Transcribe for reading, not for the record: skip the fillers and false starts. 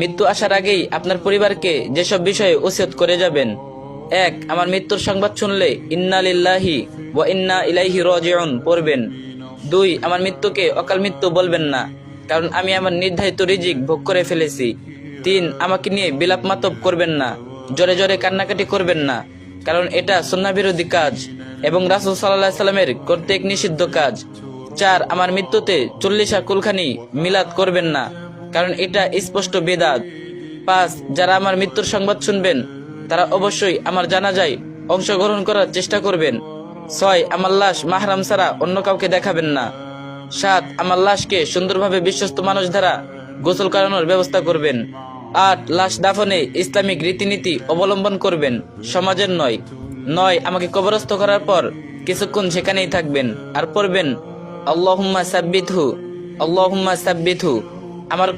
মৃত্যু আসার আগেই আপনার পরিবারকে যেসব বিষয়ে ওসিয়ত করে যাবেন: 1. আমার মৃত্যুর সংবাদ শুনলে ইন্না লিল্লাহি ওয়া ইন্না ইলাইহি রাজিউন পড়বেন। 2. আমার মৃত্যুকে অকাল মৃত্যু বলবেন না, কারণ আমি আমার নির্ধারিত রিজিক ভোগ করে ফেলেছি। 3. আমাকে নিয়ে বিলাপ মাতব করবেন না, জোরে জোরে কান্নাকাটি করবেন না, কারণ এটা সুন্নাহ বিরোধী কাজ এবং রাসূল সাল্লাল্লাহু আলাইহি সাল্লামের কর্তৃক নিষিদ্ধ কাজ। 4. আমার মৃত্যুতে 40 কুলখানি মিলাদ করবেন না, কারণ এটা স্পষ্ট বিদআত। 5. যারা আমার মৃত্যুর সংবাদ শুনবেন তারা অবশ্যই আমার জানাজায় অংশগ্রহণ করার চেষ্টা করবেন। 6. আমার লাশ মাহরাম ছাড়া অন্য কাউকে দেখাবেন না। 7. আমার লাশকে সুন্দরভাবে বিশ্বস্ত মানুষ দ্বারা গোসল করানোর ব্যবস্থা করবেন। 8. লাশ দাফনে ইসলামিক রীতিনীতি অবলম্বন করবেন, সমাজের নয়। 9. আমাকে কবরস্থ করার পর কিছুক্ষণ সেখানেই থাকবেন আর পড়বেন আল্লাহুম্মা সাব্বিতহু, আল্লাহুম্মা সাব্বিতহু। আমার